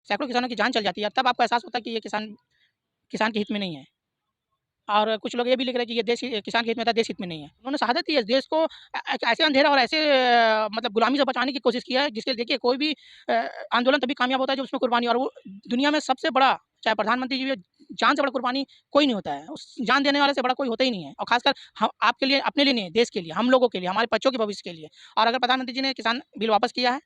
सैकड़ों किसानों की जान चल जाती है, तब आपको एहसास होता है कि ये किसान किसान के हित में नहीं है। और कुछ लोग ये भी लिख रहे हैं कि ये किसान के हित में था, देश हित में नहीं है। उन्होंने शहादत दी है, देश को एक ऐसे अंधेरा और ऐसे मतलब गुलामी से बचाने की कोशिश की है, जिसके देखिए कोई भी आंदोलन तभी कामयाब होता है जब उसमें कुर्बानी, और वो दुनिया में सबसे बड़ा, चाहे प्रधानमंत्री जी हो, जान से बड़ा कुर्बानी कोई नहीं होता है। उस जान देने वाले से बड़ा कोई होता ही नहीं है, और खासकर हम आपके लिए, अपने लिए नहीं, देश के लिए, हम लोगों के लिए, हमारे बच्चों के भविष्य के लिए। और अगर प्रधानमंत्री जी ने किसान बिल वापस किया है,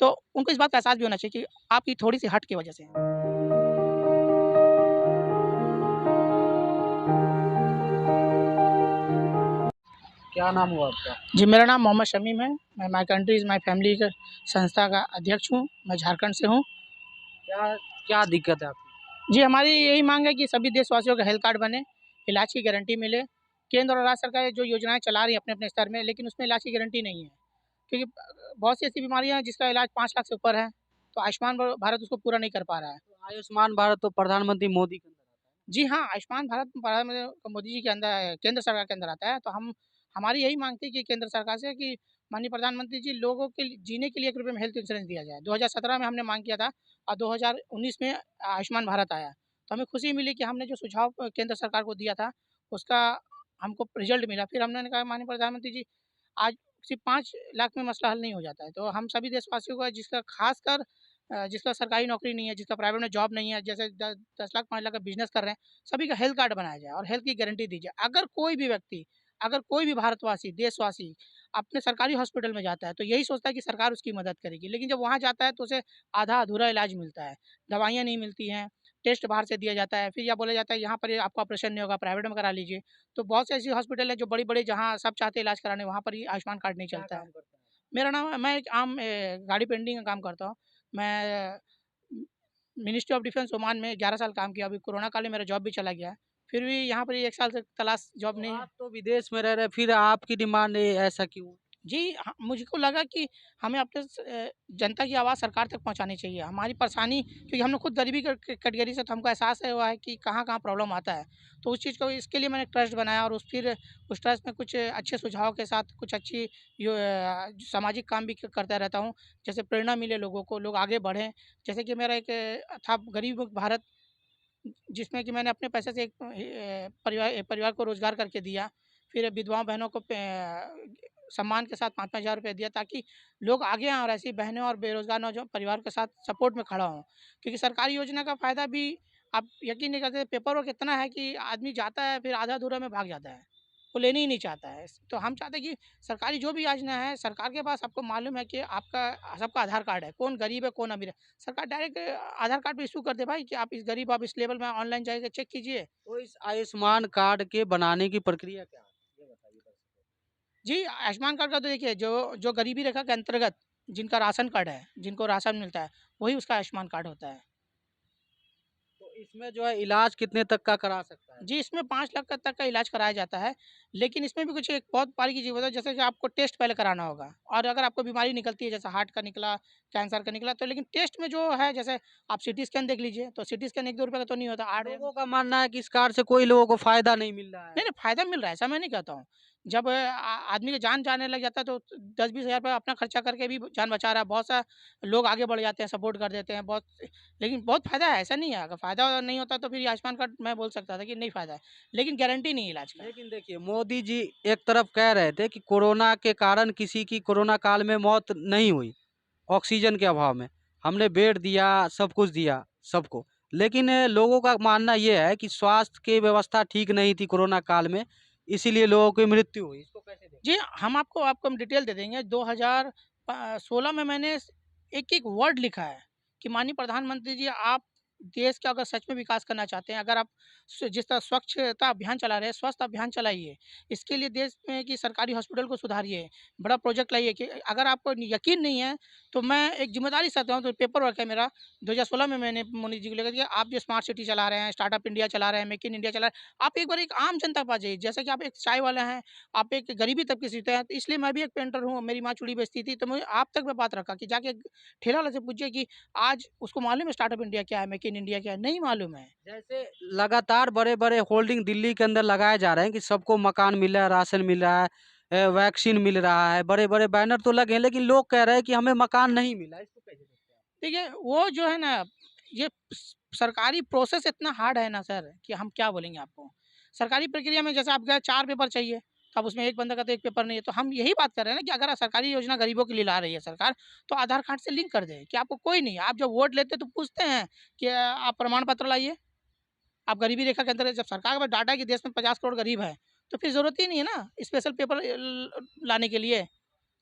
तो उनको इस बात का एहसास भी होना चाहिए कि आपकी थोड़ी-सी हट की वजह से है। क्या नाम हुआ आपका? जी, मेरा नाम मोहम्मद शमीम है। मैं my country is my family का संस्था का अध्यक्ष हूँ। मैं झारखंड से हूँ। क्या क्या दिक्कत है आपकी? जी, हमारी यही माँग है कि सभी देशवासियों का हेल्थ कार्ड बने, इलाज की गारंटी मिले। केंद्र और राज्य सरकारें जो योजनाएँ चला रही हैं अपने-अपने स्तर में, लेकिन उसमें इलाज की गारंटी नहीं है। क्योंकि बहुत सी ऐसी बीमारियाँ हैं जिसका इलाज 5 लाख से ऊपर है, तो आयुष्मान भारत उसको पूरा नहीं कर पा रहा है। तो आयुष्मान भारत तो प्रधानमंत्री मोदी के अंदर आता है। जी हाँ, आयुष्मान भारत प्रधानमंत्री मोदी जी के अंदर, केंद्र सरकार के अंदर आता है, तो हमारी यही माँग थी कि केंद्र सरकार से कि माननीय प्रधानमंत्री जी, लोगों के जीने के लिए ₹1 में हेल्थ इंश्योरेंस दिया जाए। 2017 में हमने माँग किया था, और 2019 में आयुष्मान भारत आया। तो हमें खुशी मिली कि हमने जो सुझाव केंद्र सरकार को दिया था, उसका हमको रिज़ल्ट मिला। फिर हमने कहा, माननीय प्रधानमंत्री जी, आज सिर्फ़ 5 लाख में मसला हल नहीं हो जाता है। तो हम सभी देशवासियों को, जिसका ख़ासकर जिसका सरकारी नौकरी नहीं है, जिसका प्राइवेट में जॉब नहीं है, जैसे 10 लाख 5 लाख का बिज़नेस कर रहे हैं, सभी का हेल्थ कार्ड बनाया जाए और हेल्थ की गारंटी दी जाए। अगर कोई भी व्यक्ति, अगर कोई भी भारतवासी, देशवासी अपने सरकारी हॉस्पिटल में जाता है, तो यही सोचता है कि सरकार उसकी मदद करेगी। लेकिन जब वहाँ जाता है, तो उसे आधा-अधूरा इलाज मिलता है, दवाइयाँ नहीं मिलती हैं, टेस्ट बाहर से दिया जाता है, फिर यह बोला जाता है यहाँ पर ये आपका ऑपरेशन नहीं होगा, प्राइवेट में करा लीजिए। तो बहुत से ऐसी हॉस्पिटल है जो बड़ी-बड़ी, जहाँ सब चाहते हैं इलाज कराने, वहाँ पर ये आयुष्मान कार्ड नहीं क्या चलता है। काम करते हैं? मेरा नाम, मैं एक आम गाड़ी पेंटिंग का काम करता हूँ। मैं मिनिस्ट्री ऑफ डिफेंस ओमान में 11 साल काम किया, अभी कोरोना काल में मेरा जॉब भी चला गया है। फिर भी यहाँ पर 1 साल से तलाश जॉब तो नहीं है। आप तो विदेश में रह रहे, फिर आपकी डिमांड ऐसा क्यों? जी, मुझको लगा कि हमें अपने जनता की आवाज़ सरकार तक पहुँचानी चाहिए। हमारी परेशानी, क्योंकि हम लोग खुद गरीबी कैटेगरी से, तो हमको एहसास है हुआ है कि कहाँ-कहाँ प्रॉब्लम आता है। तो उस चीज़ को, इसके लिए मैंने एक ट्रस्ट बनाया, और उस ट्रस्ट में कुछ अच्छे सुझाव के साथ कुछ अच्छी सामाजिक काम भी करता रहता हूँ। जैसे प्रेरणा मिले लोगों को, लोग आगे बढ़ें। जैसे कि मेरा एक था गरीब मुक्त भारत, जिसमें कि मैंने अपने पैसे से एक परिवार को रोज़गार करके दिया। फिर विधवा बहनों को सम्मान के साथ 5-5 हज़ार रुपए दिया, ताकि लोग आगे आएँ और ऐसी बहनें और बेरोज़गार नौजवान परिवार के साथ सपोर्ट में खड़ा हों। क्योंकि सरकारी योजना का फ़ायदा भी, आप यकीन नहीं करते, पेपर वर्क इतना है कि आदमी जाता है, फिर आधा-अधूरा में भाग जाता है। वो लेने ही नहीं चाहता है। तो हम चाहते हैं कि सरकारी जो भी योजना है, सरकार के पास, आपको मालूम है कि आपका सबका आधार कार्ड है, कौन गरीब है, कौन अमीर है। सरकार डायरेक्ट आधार कार्ड पे इश्यू कर दे भाई, कि आप इस गरीब, आप इस लेवल में, ऑनलाइन जाइए, चेक कीजिए। तो इस आयुष्मान कार्ड के बनाने की प्रक्रिया क्या है? ये बताइए दर्शकों को। जी, आयुष्मान कार्ड का तो देखिए, जो जो गरीबी रेखा के अंतर्गत जिनका राशन कार्ड है, जिनको राशन मिलता है, वही उसका आयुष्मान कार्ड होता है। तो इसमें जो है इलाज कितने तक का करा सकता है? जी, इसमें 5 लाख का तक का इलाज कराया जाता है, लेकिन इसमें भी कुछ एक बहुत बारीकी चीज़ होता है, जैसे कि आपको टेस्ट पहले कराना होगा, और अगर आपको बीमारी निकलती है, जैसे हार्ट का निकला, कैंसर का निकला, तो लेकिन टेस्ट में जो है, जैसे आप सीटी स्कैन देख लीजिए, तो सीटी स्कैन 1-2 रुपए का तो नहीं होता, 8 या लोगों का मानना है कि इस कार्ड से कोई लोगों को फ़ायदा नहीं मिल रहा नहीं, है। नहीं, फ़ायदा मिल रहा है, ऐसा मैं नहीं कहता हूँ। जब आदमी की जान जाने लग जाता है, तो 10-20 हज़ार रुपए अपना खर्चा करके भी जान बचा रहा है। बहुत सा लोग आगे बढ़ जाते हैं, सपोर्ट कर देते हैं बहुत, लेकिन बहुत फ़ायदा है, ऐसा नहीं है। अगर फ़ायदा नहीं होता, तो फिर ये आयुष्मान कार्ड मैं बोल सकता था कि नहीं फ़ायदा है, लेकिन गारंटी नहीं है इलाज का। लेकिन देखिए, मोदी जी एक तरफ कह रहे थे कि कोरोना के कारण किसी की कोरोना काल में मौत नहीं हुई, ऑक्सीजन के अभाव में। हमने बेड दिया, सब कुछ दिया सबको। लेकिन लोगों का मानना ये है कि स्वास्थ्य की व्यवस्था ठीक नहीं थी कोरोना काल में, इसीलिए लोगों की मृत्यु हुई। इसको कैसे देखते जी, हम आपको हम डिटेल दे देंगे। 2016 में मैंने एक-एक वर्ड लिखा है कि माननीय प्रधानमंत्री जी, आप देश का अगर सच में विकास करना चाहते हैं, अगर आप जिस तरह स्वच्छता अभियान चला रहे हैं, स्वस्थ अभियान चलाइए। इसके लिए देश में कि सरकारी हॉस्पिटल को सुधारिए, बड़ा प्रोजेक्ट लाइए। कि अगर आपको यकीन नहीं है, तो मैं एक ज़िम्मेदारी से आता हूँ, तो पेपर वर्क है मेरा। 2016 में मैंने मोदी जी को लेकर के, आप जो स्मार्ट सिटी चला रहे हैं, स्टार्टअप इंडिया चला रहे हैं, मेक इन इंडिया चला रहे हैं, आप एक बार एक आम जनता के पास जाइए। जैसे कि आप एक चाय वाला हैं, आप एक गरीबी तबके से हैं, तो इसलिए मैं भी एक पेंटर हूँ, मेरी माँ चूड़ी बेचती थी, तो मैं आप तक मैं बात रखा कि जाके ठेला वाले से पूछिए कि आज उसको मालूम है स्टार्टअप इंडिया क्या है, मेक इन इंडिया क्या है? नहीं मालूम है। हैं? जैसे लगातार बड़े-बड़े होल्डिंग दिल्ली के अंदर लगाए जा रहे हैं कि सबको मकान मिल रहा है, राशन मिल रहा है, वैक्सीन मिल रहा है, बड़े-बड़े बैनर तो लगे हैं, लेकिन लोग कह रहे हैं कि हमें मकान नहीं मिला। इसको कैसे देखते हैं आप? देखिए, वो जो है ना, ये सरकारी प्रोसेस इतना हार्ड है ना सर कि हम क्या बोलेंगे आपको। सरकारी प्रक्रिया में जैसे आप गए 4 पेपर चाहिए, तो अब उसमें एक बंदा का तो 1 पेपर नहीं है। तो हम यही बात कर रहे हैं ना कि अगर सरकारी योजना गरीबों के लिए ला रही है सरकार, तो आधार कार्ड से लिंक कर दें कि आपको कोई नहीं, आप जब वोट लेते हैं तो पूछते हैं कि आप प्रमाण पत्र लाइए। आप गरीबी रेखा के अंदर है, जब सरकार के पास डाटा है कि देश में 50 करोड़ गरीब हैं, तो फिर ज़रूरत ही नहीं है ना स्पेशल पेपर लाने के लिए।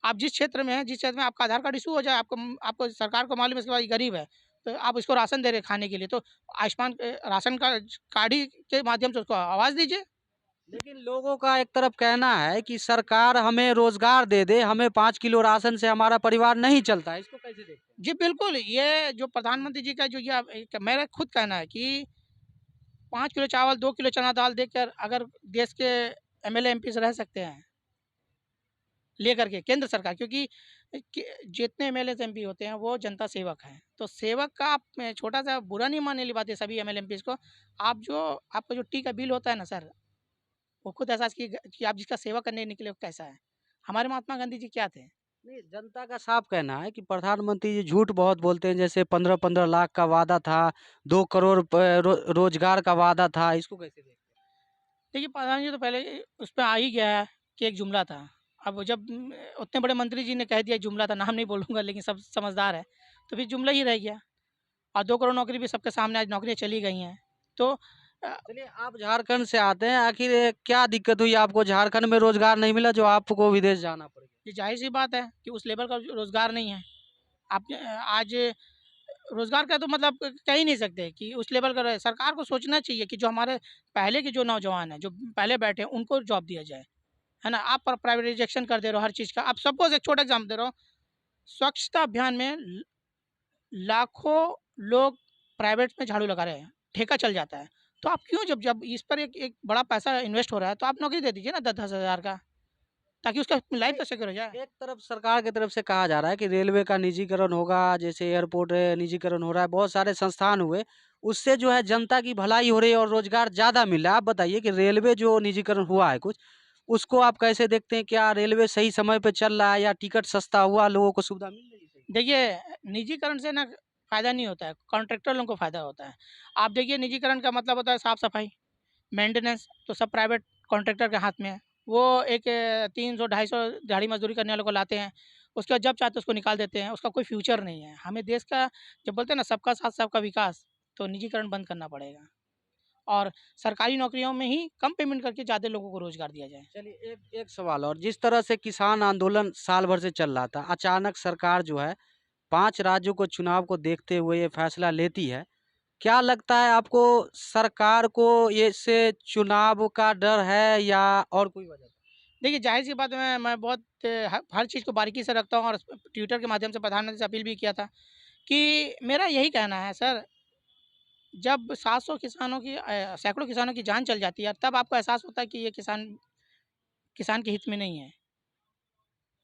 आप जिस क्षेत्र में हैं, जिस क्षेत्र में आपका आधार कार्ड इश्यू हो जाए, आपको सरकार को मालूम है इसके बाद ये गरीब है, तो आप इसको राशन दे रहे हैं खाने के लिए, तो आयुष्मान राशन का कार्ड ही के माध्यम से उसको आवाज़ दीजिए। लेकिन लोगों का एक तरफ कहना है कि सरकार हमें रोजगार दे दे, हमें 5 किलो राशन से हमारा परिवार नहीं चलता है। इसको कैसे देखते हैं? जी बिल्कुल, ये जो प्रधानमंत्री जी का जो ये एक मेरा खुद कहना है कि 5 किलो चावल, 2 किलो चना दाल देकर अगर देश के एमएलए, एमपीज़ रह सकते हैं, लेकर के केंद्र सरकार, क्योंकि जितने एमएलए एमपी होते हैं वो जनता सेवक हैं, तो सेवक का आप छोटा सा बुरा नहीं मानने वाली बात है सभी एमएलए एमपीज़ को। आप जो आपका जो टी का बिल होता है ना सर, वो खुद एहसास कि आप जिसका सेवा करने निकले वो कैसा है। हमारे महात्मा गांधी जी क्या थे? नहीं, जनता का साफ कहना है कि प्रधानमंत्री जी झूठ बहुत बोलते हैं। जैसे 15-15 लाख का वादा था, 2 करोड़ रोजगार का वादा था। इसको कैसे देखते हैं? देखिए प्रधान जी तो पहले उस पे आ ही गया है कि एक जुमला था। अब जब उतने बड़े मंत्री जी ने कह दिया जुमला था, नाम नहीं बोलूँगा लेकिन सब समझदार है, तो फिर जुमला ही रह गया। और 2 करोड़ नौकरी भी सबके सामने आज नौकरियाँ चली गई हैं। तो चलिए, आप झारखंड से आते हैं, आखिर क्या दिक्कत हुई आपको? झारखंड में रोजगार नहीं मिला जो आपको विदेश जाना पड़ गया? ये ज़ाहिर-सी बात है कि उस लेवल का जो रोज़गार नहीं है। आप आज रोज़गार का तो मतलब कह ही नहीं सकते कि उस लेवल का रहे। सरकार को सोचना चाहिए कि जो हमारे पहले के जो नौजवान हैं, जो पहले बैठे हैं, उनको जॉब दिया जाए। है ना? आप प्राइवेटाइज़ेशन कर दे रहे हो हर चीज़ का। अब सपोज़ एक छोटा एग्ज़ाम्पल दे रहा हूँ, स्वच्छता अभियान में लाखों लोग प्राइवेट में झाड़ू लगा रहे हैं, ठेका चल जाता है। तो आप क्यों जब जब इस पर एक एक बड़ा पैसा इन्वेस्ट हो रहा है, तो आप नौकरी दे दीजिए ना 10-10 हज़ार का, ताकि उसका लाइफ़ तो सिक्योर हो जाए। एक तरफ सरकार की तरफ से कहा जा रहा है कि रेलवे का निजीकरण होगा, जैसे एयरपोर्ट निजीकरण हो रहा है, बहुत सारे संस्थान हुए, उससे जो है जनता की भलाई हो रही है और रोजगार ज़्यादा मिल रहा है। आप बताइए कि रेलवे जो निजीकरण हुआ है कुछ, उसको आप कैसे देखते हैं? क्या रेलवे सही समय पे चल रहा है या टिकट सस्ता हुआ, लोगों को सुविधा मिल रही है सही? देखिए, निजीकरण से ना फ़ायदा नहीं होता है, कॉन्ट्रैक्टर लोगों को फ़ायदा होता है। आप देखिए निजीकरण का मतलब होता है साफ-सफाई, मेंटेनेंस, तो सब प्राइवेट कॉन्ट्रैक्टर के हाथ में है। वो एक 300 250 दिहाड़ी मज़दूरी करने वालों को लाते हैं, उसके बाद जब चाहते उसको निकाल देते हैं, उसका कोई फ्यूचर नहीं है। हमें देश का जब बोलते हैं ना सबका साथ सबका विकास, तो निजीकरण बंद करना पड़ेगा और सरकारी नौकरियों में ही कम पेमेंट करके ज़्यादा लोगों को रोज़गार दिया जाए। चलिए, एक एक सवाल और, जिस तरह से किसान आंदोलन साल भर से चल रहा था, अचानक सरकार जो है 5 राज्यों को चुनाव को देखते हुए ये फैसला लेती है। क्या लगता है आपको, सरकार को ये इससे चुनाव का डर है या और कोई वजह? देखिए, ज़ाहिर-सी बात है मैं बहुत हर चीज़ को बारीकी से रखता हूँ और ट्विटर के माध्यम से प्रधानमंत्री से अपील भी किया था कि मेरा यही कहना है सर, जब 700 किसानों की सैकड़ों किसानों की जान चल जाती है, तब आपको एहसास होता है कि ये किसान किसान के हित में नहीं है।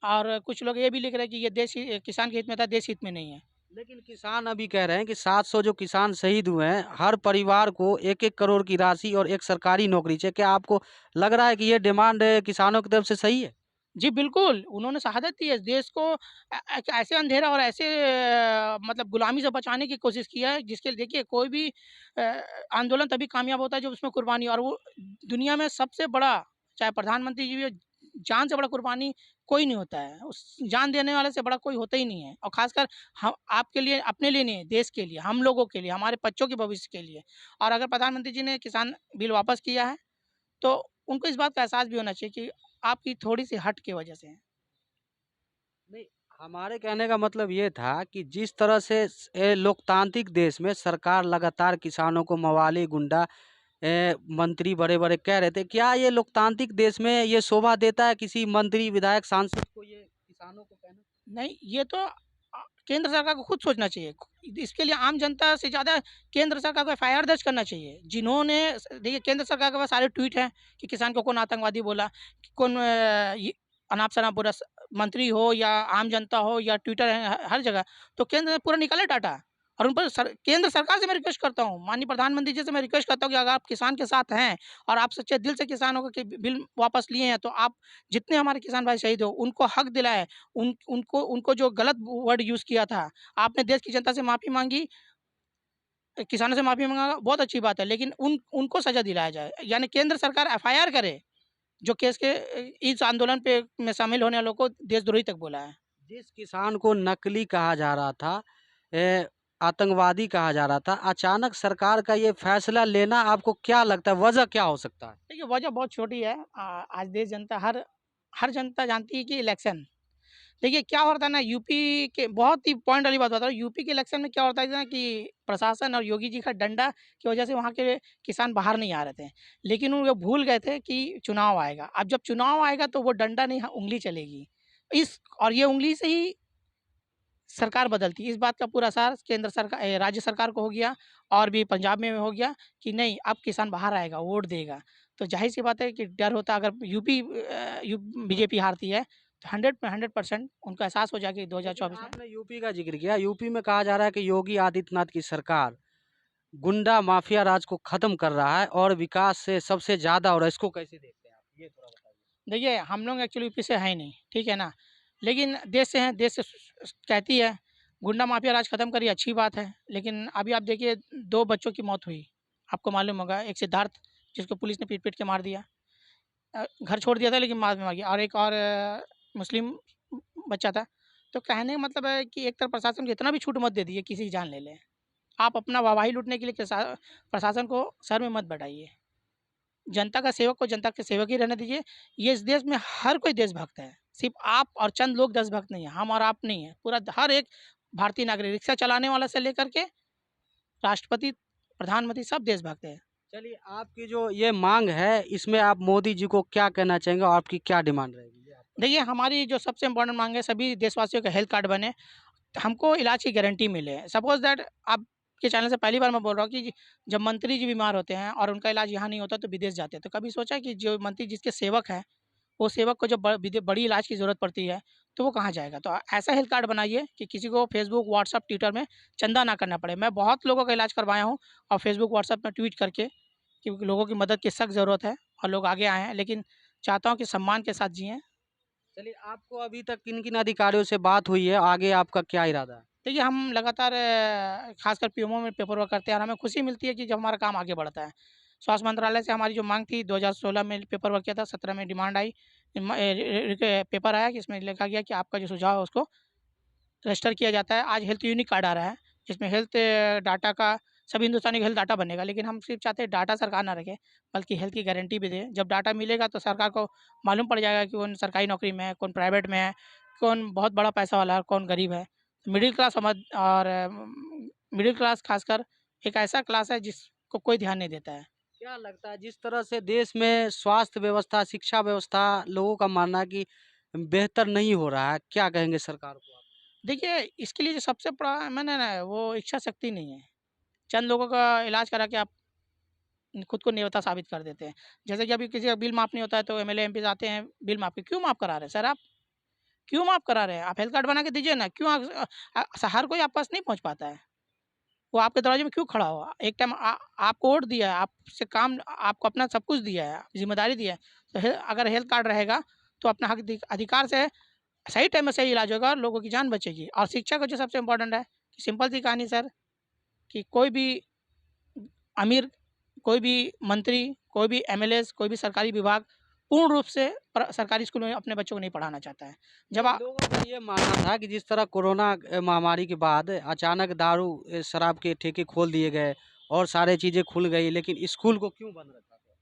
और कुछ लोग ये भी लिख रहे हैं कि ये किसान के हित में था, देश हित में नहीं है। लेकिन किसान अभी कह रहे हैं कि 700 जो किसान शहीद हुए हैं, हर परिवार को 1-1 करोड़ की राशि और एक सरकारी नौकरी चाहिए। क्या आपको लग रहा है कि ये डिमांड किसानों की तरफ से सही है? जी, बिल्कुल, उन्होंने शहादत दी है, देश को एक ऐसे अंधेरा और ऐसे मतलब गुलामी से बचाने की कोशिश की है, जिसके लिए देखिए कोई भी आंदोलन तभी कामयाब होता है जब उसमें कुर्बानी, और वो दुनिया में सबसे बड़ा, चाहे प्रधानमंत्री जी भी हो, जान से बड़ा कुर्बानी कोई नहीं होता है। उस जान देने वाले से बड़ा कोई होता ही नहीं है, और ख़ासकर हम आपके लिए, अपने लिए नहीं, देश के लिए, हम लोगों के लिए, हमारे बच्चों के भविष्य के लिए। और अगर प्रधानमंत्री जी ने किसान बिल वापस किया है, तो उनको इस बात का एहसास भी होना चाहिए कि आपकी थोड़ी-सी हट की वजह से है। नहीं, हमारे कहने का मतलब ये था कि जिस तरह से लोकतांत्रिक देश में सरकार लगातार किसानों को मवाली, गुंडा मंत्री बड़े-बड़े कह रहे थे, क्या ये लोकतांत्रिक देश में ये शोभा देता है किसी मंत्री, विधायक, सांसद को ये किसानों को कहना? नहीं, ये तो केंद्र सरकार को खुद सोचना चाहिए। इसके लिए आम जनता से ज़्यादा केंद्र सरकार को एफआईआर दर्ज करना चाहिए। जिन्होंने देखिए केंद्र सरकार के पास सारे ट्वीट हैं कि किसान को कौन आतंकवादी बोला, कि कौन ये अनाप-शनाप बोला, मंत्री हो या आम जनता हो या ट्विटर है, हर जगह। तो केंद्र ने पूरा निकाला डाटा, और उन पर केंद्र सरकार से मैं रिक्वेस्ट करता हूँ, माननीय प्रधानमंत्री जी से मैं रिक्वेस्ट करता हूँ कि अगर आप किसान के साथ हैं और आप सच्चे दिल से किसानों के बिल वापस लिए हैं, तो आप जितने हमारे किसान भाई शहीद हो, उनको हक दिलाएँ। उनको उनको जो गलत वर्ड यूज़ किया था, आपने देश की जनता से माफ़ी माँगी, किसानों से माफ़ी माँगा बहुत अच्छी बात है, लेकिन उनको सज़ा दिलाया जाए। यानी केंद्र सरकार एफआईआर करे, जो केस के इस आंदोलन पे में शामिल होने वालों को देशद्रोही तक बोला है। जिस किसान को नकली कहा जा रहा था, आतंकवादी कहा जा रहा था, अचानक सरकार का ये फैसला लेना आपको क्या लगता है, वजह क्या हो सकता है? देखिए वजह बहुत छोटी है। आज देश जनता हर हर जनता जानती है कि इलेक्शन, देखिए क्या होता है ना, यूपी के बहुत ही पॉइंट वाली बात बता रहा हूँ। यूपी के इलेक्शन में क्या होता है ना कि प्रशासन और योगी जी का डंडा की वजह से वहाँ के किसान बाहर नहीं आ रहे थे, लेकिन वो भूल गए थे कि चुनाव आएगा। अब जब चुनाव आएगा तो वो डंडा नहीं, उंगली चलेगी। इस और ये उंगली से ही सरकार बदलती है। इस बात का पूरा असर केंद्र सरकार, राज्य सरकार को हो गया, और भी पंजाब में हो गया कि नहीं, अब किसान बाहर आएगा, वोट देगा। तो जाहिर सी बात है कि डर होता है, अगर बीजेपी हारती है तो 100% उनको एहसास हो जाएगा कि लेकिन 2024 में। आपने यूपी का जिक्र किया, यूपी में कहा जा रहा है कि योगी आदित्यनाथ की सरकार गुंडा माफिया राज को खत्म कर रहा है और विकास से सबसे ज्यादा हो रहा है, इसको कैसे देखते हैं आप, ये थोड़ा बताइए। देखिए हम लोग एक्चुअली यूपी से हैं ही नहीं, ठीक है ना, लेकिन देश से हैं, देश से कहती है गुंडा माफिया राज खत्म करिए, अच्छी बात है। लेकिन अभी आप देखिए 2 बच्चों की मौत हुई, आपको मालूम होगा, एक सिद्धार्थ जिसको पुलिस ने पीट-पीट के मार दिया। घर छोड़ दिया था लेकिन बाद में आ गया, और एक और मुस्लिम बच्चा था। तो कहने का मतलब है कि एक तरफ प्रशासन को इतना भी छूट मत दे दीजिए किसी की जान ले ले। आप अपना वाहवाही लूटने के लिए प्रशासन को सर में मत बैठाइए। जनता का सेवक को जनता के सेवक ही रहने दीजिए। ये इस देश में हर कोई देशभक्त है, सिर्फ आप और चंद लोग देशभक्त नहीं है, हम और आप नहीं है, पूरा हर एक भारतीय नागरिक, रिक्शा चलाने वाला से लेकर के राष्ट्रपति, प्रधानमंत्री सब देशभक्त है। चलिए, आपकी जो ये मांग है, इसमें आप मोदी जी को क्या कहना चाहेंगे और आपकी क्या डिमांड रहेगी, ये आप बताइए। देखिए हमारी जो सबसे इम्पोर्टेंट मांग है, सभी देशवासियों का हेल्थ कार्ड बने, हमको इलाज की गारंटी मिले। सपोज़ दैट आपके चैनल से पहली बार मैं बोल रहा हूँ कि जब मंत्री जी बीमार होते हैं और उनका इलाज यहाँ नहीं होता तो विदेश जाते हैं। तो कभी सोचा कि जो मंत्री जिसके सेवक हैं, वो सेवक को जब बड़ी इलाज की ज़रूरत पड़ती है, तो वो कहाँ जाएगा? तो ऐसा हेल्थ कार्ड बनाइए कि किसी को फ़ेसबुक, व्हाट्सएप, ट्विटर में चंदा ना करना पड़े। मैं बहुत लोगों का इलाज करवाया हूँ, और फ़ेसबुक, व्हाट्सएप में ट्वीट करके कि लोगों की मदद की सख्त ज़रूरत है, और लोग आगे आए हैं। लेकिन चाहता हूँ कि सम्मान के साथ जिएँ। चलिए, आपको अभी तक किन-किन अधिकारियों से बात हुई है? आगे आपका क्या इरादा है? देखिए हम लगातार खासकर पीएमओ में पेपर वर्क करते हैं, और हमें खुशी मिलती है कि जब हमारा काम आगे बढ़ता है। स्वास्थ्य मंत्रालय से हमारी जो मांग थी, 2016 में पेपर वर्क किया था, 17 में डिमांड आई, पेपर आया कि इसमें लिखा गया कि आपका जो सुझाव है उसको रजिस्टर किया जाता है। आज हेल्थ यूनिक कार्ड आ रहा है, जिसमें हेल्थ डाटा का, सभी हिंदुस्तानी का हेल्थ डाटा बनेगा। लेकिन हम सिर्फ चाहते हैं डाटा सरकार ना रखे, बल्कि हेल्थ की गारंटी भी दे। जब डाटा मिलेगा तो सरकार को मालूम पड़ जाएगा कि कौन सरकारी नौकरी में है, कौन प्राइवेट में है, कौन बहुत बड़ा पैसा वाला है, कौन गरीब है। मिडिल क्लास समझ, और मिडिल क्लास खासकर एक ऐसा क्लास है जिसको कोई ध्यान नहीं देता है। क्या लगता है, जिस तरह से देश में स्वास्थ्य व्यवस्था, शिक्षा व्यवस्था, लोगों का मानना है कि बेहतर नहीं हो रहा है, क्या कहेंगे सरकार को आप? देखिए इसके लिए जो सबसे बड़ा मैंने ना, वो इच्छा शक्ति नहीं है। चंद लोगों का इलाज करा के आप खुद को नेवता साबित कर देते हैं। जैसे कि अभी किसी का बिल माफ़ नहीं होता है तो एमएलए, एमपीज़ आते हैं बिल माफ़, क्यों माफ़ करा रहे हैं सर आप? क्यों माफ़ करा रहे हैं? आप हेल्थ कार्ड बना के दीजिए ना, क्यों हर कोई आपके पास नहीं पहुँच पाता है। वो आपके दरवाजे में क्यों खड़ा होगा? एक टाइम आपको वोट दिया है, आपसे काम, आपको अपना सब कुछ दिया है, ज़िम्मेदारी दी है। तो अगर हेल्थ कार्ड रहेगा तो अपना हक अधिकार से सही टाइम में सही इलाज होगा और लोगों की जान बचेगी। और शिक्षा का जो सबसे इम्पोर्टेंट है, सिंपल सी कहानी सर, कि कोई भी अमीर, कोई भी मंत्री, कोई भी एमएलएज़, कोई भी सरकारी विभाग पूर्ण रूप से सरकारी स्कूल में अपने बच्चों को नहीं पढ़ाना चाहता है। जब नहीं, लोगों का ये मानना था कि जिस तरह कोरोना महामारी के बाद अचानक दारू, शराब के ठेके खोल दिए गए और सारी चीज़ें खुल गई, लेकिन स्कूल को क्यों बंद रखा गया?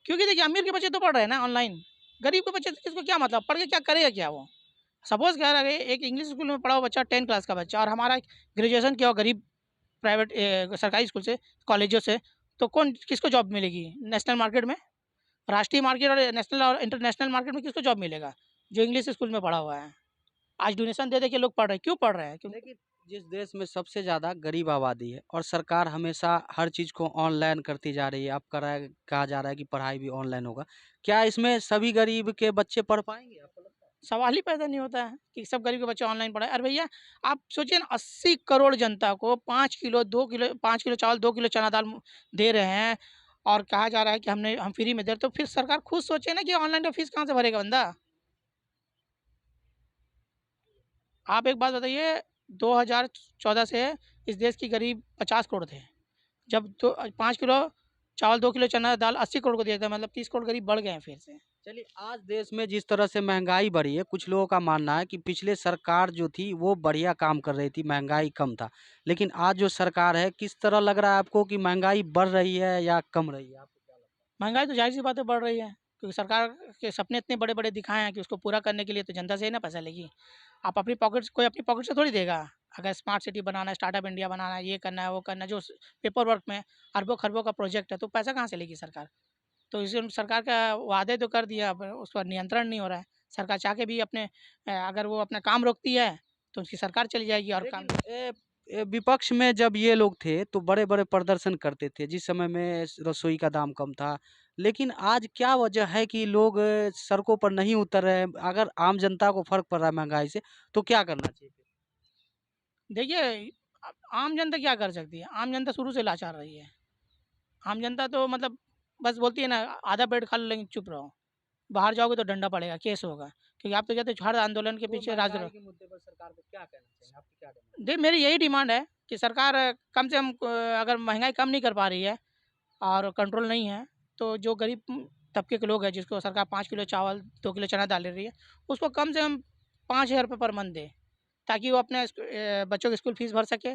क्योंकि देखिए अमीर के बच्चे तो पढ़ रहे हैं ना ऑनलाइन, गरीब के बच्चे से किसको क्या मतलब, पढ़ के क्या करेगा क्या वो? सपोज़ कह रहा है एक इंग्लिश स्कूल में पढ़ा हुआ बच्चा, 10 क्लास का बच्चा, और हमारा ग्रेजुएशन किया हुआ गरीब प्राइवेट सरकारी स्कूल से, कॉलेजों से, तो कौन किसको जॉब मिलेगी नेशनल मार्केट में? राष्ट्रीय मार्केट और नेशनल और इंटरनेशनल मार्केट में किसको जॉब मिलेगा? जो इंग्लिश स्कूल में पढ़ा हुआ है। आज डोनेशन दे-दे के लोग पढ़ रहे हैं, क्यों पढ़ रहे हैं? क्यों? लेकिन जिस देश में सबसे ज़्यादा गरीब आबादी है और सरकार हमेशा हर चीज़ को ऑनलाइन करती जा रही है, अब कहा जा रहा है कि पढ़ाई भी ऑनलाइन होगा। क्या इसमें सभी गरीब के बच्चे पढ़ पाएँगे, आपको लगता है? सवाल ही पैदा नहीं होता है कि सब गरीब के बच्चे ऑनलाइन पढ़ाएँ। अरे भैया, आप सोचिए ना, 80 करोड़ जनता को 5 किलो, 2 किलो, 5 किलो चावल, 2 किलो चना दाल दे रहे हैं, और कहा जा रहा है कि हम फ्री में दे रहे हैं, तो फिर सरकार खुद सोचे ना कि ऑनलाइन का फीस कहाँ से भरेगा बंदा? आप एक बात बताइए, 2014 से इस देश की गरीब 50 करोड़ थे। जब तो 5 किलो चावल, 2 किलो चना दाल 80 करोड़ को दिया था, मतलब 30 करोड़ गरीब बढ़ गए हैं फिर से। चलिए, आज देश में जिस तरह से महंगाई बढ़ी है, कुछ लोगों का मानना है कि पिछले सरकार जो थी वो बढ़िया काम कर रही थी, महंगाई कम था। लेकिन आज जो सरकार है, किस तरह लग रहा है आपको कि महंगाई बढ़ रही है या कम रही है? आपको क्या लगता महँगाई तो ज़ाहिर-सी बात है बढ़ रही है, क्योंकि सरकार के सपने इतने बड़े-बड़े दिखाए हैं कि उसको पूरा करने के लिए तो जनता से ही ना पैसा लेगी। आप अपनी पॉकेट कोई अपनी पॉकेट से थोड़ी देगा। अगर स्मार्ट सिटी बनाना है, स्टार्टअप इंडिया बनाना है, ये करना है, वो करना है, जो स पेपर वर्क में अरबों-खरबों का प्रोजेक्ट है, तो पैसा कहाँ से लेगी सरकार? तो इसे सरकार का वादे तो कर दिया, अब उस पर नियंत्रण नहीं हो रहा है। सरकार चाह के भी अपने अगर वो अपना काम रोकती है, तो उसकी सरकार चली जाएगी और काम। लेकिन विपक्ष में जब ये लोग थे तो बड़े-बड़े प्रदर्शन करते थे, जिस समय में रसोई का दाम कम था। लेकिन आज क्या वजह है कि लोग सड़कों पर नहीं उतर रहे हैं? अगर आम जनता को फ़र्क पड़ रहा है महँगाई से, तो क्या करना चाहिए फिर? देखिए, आम जनता क्या कर सकती है? आम जनता शुरू से लाचार रही है। आम जनता तो मतलब बस बोलती है ना, आधा पेट खा लो लेकिन चुप रहो। बाहर जाओगे तो डंडा पड़ेगा, केस होगा। क्योंकि आप तो कहते हो हर आंदोलन के तो पीछे महँगाई राजद्रोह। के मुद्दे पर सरकार को क्या कहना चाहिए? आपकी क्या डिमांड है? मेरी यही डिमांड है कि सरकार कम से कम अगर महँगाई कम नहीं कर पा रही है और कंट्रोल नहीं है, तो जो गरीब तबके के लोग हैं जिसको सरकार 5 किलो चावल, 2 किलो चना दाल दे रही है, उसको कम से कम 5,000 रुपए पर मंथ दे, ताकि वो अपने बच्चों की स्कूल फीस भर सके,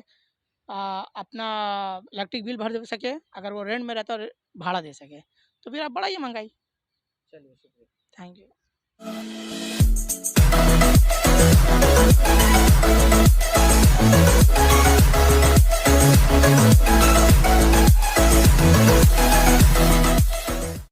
अपना इलेक्ट्रिक बिल भर दे सके, अगर वो रेंट में रहता है और भाड़ा दे सके। तो फिर आप बढ़ाइए महँगाई। चलिए, शुक्रिया। Thank you.